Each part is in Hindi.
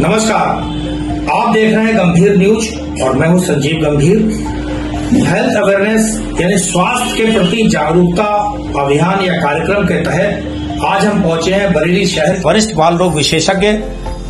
नमस्कार, आप देख रहे हैं गंभीर न्यूज और मैं हूं संजीव गंभीर। हेल्थ अवेयरनेस यानी स्वास्थ्य के प्रति जागरूकता अभियान या कार्यक्रम के तहत आज हम पहुंचे हैं बरेली शहर वरिष्ठ बाल रोग विशेषज्ञ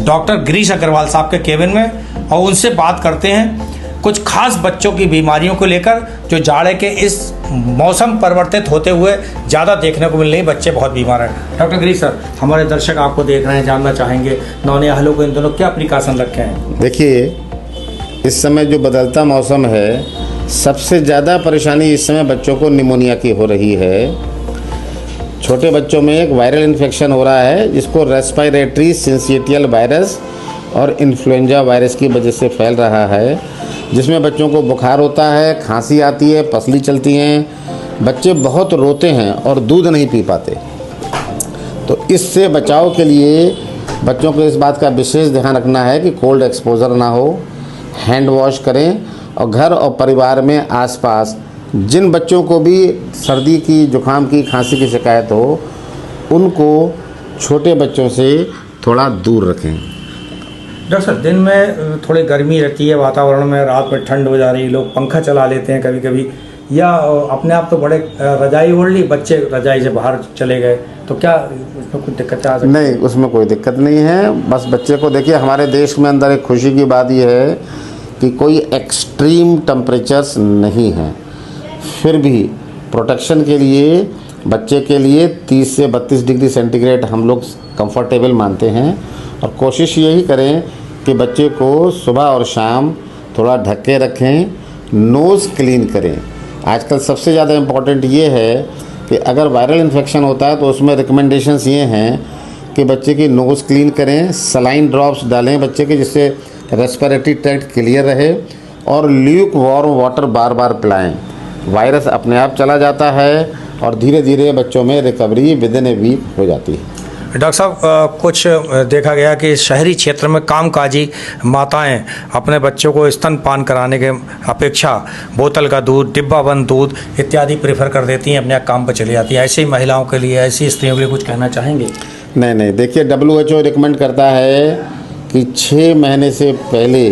डॉक्टर गिरीश अग्रवाल साहब के केबिन में और उनसे बात करते हैं कुछ खास बच्चों की बीमारियों को लेकर जो जाड़े के इस मौसम परिवर्तित होते हुए ज़्यादा देखने को मिल रही। बच्चे बहुत बीमार हैं। डॉक्टर गिरीश सर, हमारे दर्शक आपको देख रहे हैं, जानना चाहेंगे नौनिहालों को इन दोनों क्या प्रिकॉशन रखे हैं? देखिए, इस समय जो बदलता मौसम है, सबसे ज़्यादा परेशानी इस समय बच्चों को निमोनिया की हो रही है। छोटे बच्चों में एक वायरल इन्फेक्शन हो रहा है जिसको रेस्पिरेटरी सिंसिटियल वायरस और इन्फ्लुएंजा वायरस की वजह से फैल रहा है, जिसमें बच्चों को बुखार होता है, खांसी आती है, पसली चलती हैं, बच्चे बहुत रोते हैं और दूध नहीं पी पाते। तो इससे बचाव के लिए बच्चों को इस बात का विशेष ध्यान रखना है कि कोल्ड एक्सपोजर ना हो, हैंड वॉश करें और घर और परिवार में आसपास जिन बच्चों को भी सर्दी की, जुकाम की, खांसी की शिकायत हो, उनको छोटे बच्चों से थोड़ा दूर रखें। डॉक्टर साहब, दिन में थोड़ी गर्मी रहती है वातावरण में, रात में ठंड हो जा रही है, लोग पंखा चला लेते हैं कभी कभी, या अपने आप तो बड़े रजाई ओढ़ ली, बच्चे रजाई से बाहर चले गए, तो क्या उसमें कुछ दिक्कत आ सकती है? नहीं, उसमें कोई दिक्कत नहीं है। बस बच्चे को देखिए, हमारे देश में अंदर एक खुशी की बात यह है कि कोई एक्सट्रीम टेम्परेचर्स नहीं है, फिर भी प्रोटेक्शन के लिए बच्चे के लिए 30 से 32 डिग्री सेंटीग्रेड हम लोग कंफर्टेबल मानते हैं। और कोशिश यही करें कि बच्चे को सुबह और शाम थोड़ा ढक के रखें, नोज़ क्लीन करें। आजकल सबसे ज़्यादा इम्पॉर्टेंट ये है कि अगर वायरल इन्फेक्शन होता है तो उसमें रिकमेंडेशंस ये हैं कि बच्चे की नोज़ क्लीन करें, सलाइन ड्रॉप्स डालें बच्चे के, जिससे रेस्पिरेटरी ट्रैक्ट क्लियर रहे, और ल्यूक वार्म वाटर बार बार पिलाएं। वायरस अपने आप चला जाता है और धीरे धीरे बच्चों में रिकवरी विदिन ए वीक हो जाती है। डॉक्टर साहब, कुछ देखा गया कि शहरी क्षेत्र में कामकाजी माताएं अपने बच्चों को स्तनपान कराने के अपेक्षा बोतल का दूध, डिब्बा बंद दूध इत्यादि प्रेफर कर देती हैं, अपने काम पर चली जाती हैं। ऐसी महिलाओं के लिए, ऐसी स्त्रियों के लिए कुछ कहना चाहेंगे? नहीं, देखिए, WHO रिकमेंड करता है कि 6 महीने से पहले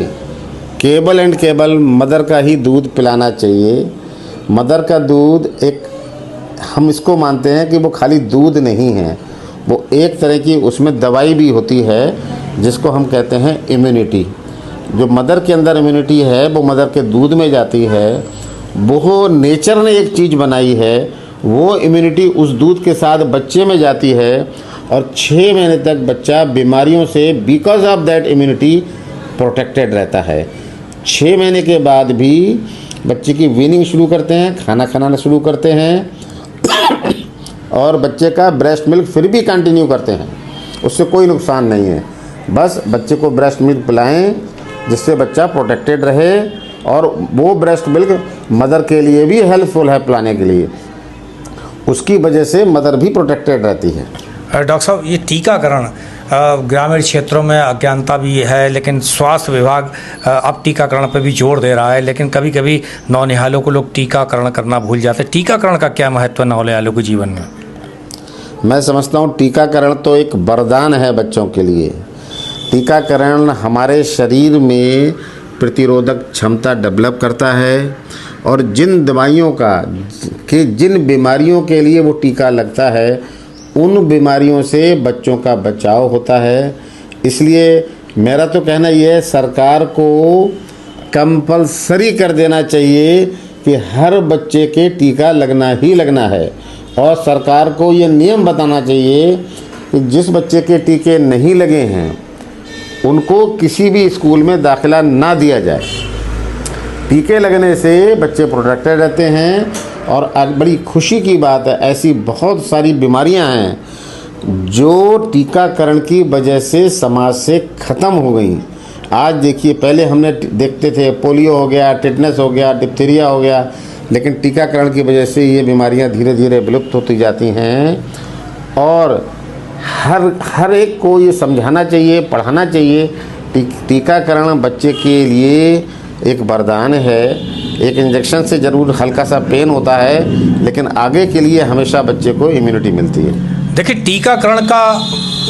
केवल एंड केवल मदर का ही दूध पिलाना चाहिए। मदर का दूध एक, हम इसको मानते हैं कि वो खाली दूध नहीं है, वो एक तरह की उसमें दवाई भी होती है जिसको हम कहते हैं इम्यूनिटी। जो मदर के अंदर इम्यूनिटी है वो मदर के दूध में जाती है। वो नेचर ने एक चीज़ बनाई है, वो इम्यूनिटी उस दूध के साथ बच्चे में जाती है और 6 महीने तक बच्चा बीमारियों से because of that immunity protected रहता है। 6 महीने के बाद भी बच्चे की वीनिंग शुरू करते हैं, खाना खाना शुरू करते हैं और बच्चे का ब्रेस्ट मिल्क फिर भी कंटिन्यू करते हैं, उससे कोई नुकसान नहीं है। बस बच्चे को ब्रेस्ट मिल्क पिलाएं जिससे बच्चा प्रोटेक्टेड रहे, और वो ब्रेस्ट मिल्क मदर के लिए भी हेल्पफुल है पिलाने के लिए, उसकी वजह से मदर भी प्रोटेक्टेड रहती है। डॉक्टर साहब, ये टीकाकरण ग्रामीण क्षेत्रों में अज्ञानता भी है, लेकिन स्वास्थ्य विभाग अब टीकाकरण पर भी जोर दे रहा है, लेकिन कभी कभी नौनिहालों को लोग टीकाकरण करना भूल जाते हैं। टीकाकरण का क्या महत्व है नौनिहालों के जीवन में? मैं समझता हूँ टीकाकरण तो एक वरदान है बच्चों के लिए। टीकाकरण हमारे शरीर में प्रतिरोधक क्षमता डेवलप करता है, और जिन दवाइयों का कि जिन बीमारियों के लिए वो टीका लगता है, उन बीमारियों से बच्चों का बचाव होता है। इसलिए मेरा तो कहना यह है, सरकार को कंपलसरी कर देना चाहिए कि हर बच्चे के टीका लगना ही लगना है, और सरकार को ये नियम बताना चाहिए कि जिस बच्चे के टीके नहीं लगे हैं उनको किसी भी स्कूल में दाखिला ना दिया जाए। टीके लगने से बच्चे प्रोटेक्टेड रहते हैं, और बड़ी खुशी की बात है, ऐसी बहुत सारी बीमारियां हैं जो टीकाकरण की वजह से समाज से ख़त्म हो गई। आज देखिए, पहले हमने देखते थे पोलियो हो गया, टिटनेस हो गया, डिप्थीरिया हो गया, लेकिन टीकाकरण की वजह से ये बीमारियां धीरे धीरे विलुप्त होती जाती हैं। और हर एक को ये समझाना चाहिए, पढ़ाना चाहिए, टीकाकरण बच्चे के लिए एक वरदान है। एक इंजेक्शन से ज़रूर हल्का सा पेन होता है, लेकिन आगे के लिए हमेशा बच्चे को इम्यूनिटी मिलती है। देखिए, टीकाकरण का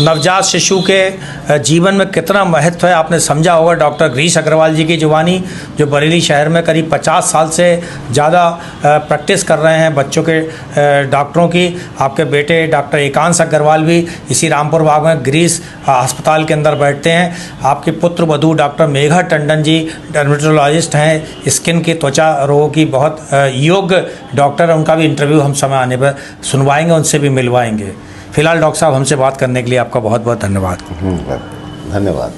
नवजात शिशु के जीवन में कितना महत्व है आपने समझा होगा डॉक्टर गिरीश अग्रवाल जी की जुबानी, जो बरेली शहर में करीब 50 साल से ज़्यादा प्रैक्टिस कर रहे हैं बच्चों के डॉक्टरों की। आपके बेटे डॉक्टर एकांश अग्रवाल भी इसी रामपुर बाग में गिरीश अस्पताल के अंदर बैठते हैं। आपके पुत्र वधू डॉक्टर मेघा टंडन जी डर्मेटोलॉजिस्ट हैं, स्किन की त्वचा रोगों की बहुत योग्य डॉक्टर है। उनका भी इंटरव्यू हम समय आने पर सुनवाएंगे, उनसे भी मिलवाएंगे। फिलहाल डॉक्टर साहब, हमसे बात करने के लिए आपका बहुत बहुत धन्यवाद। धन्यवाद।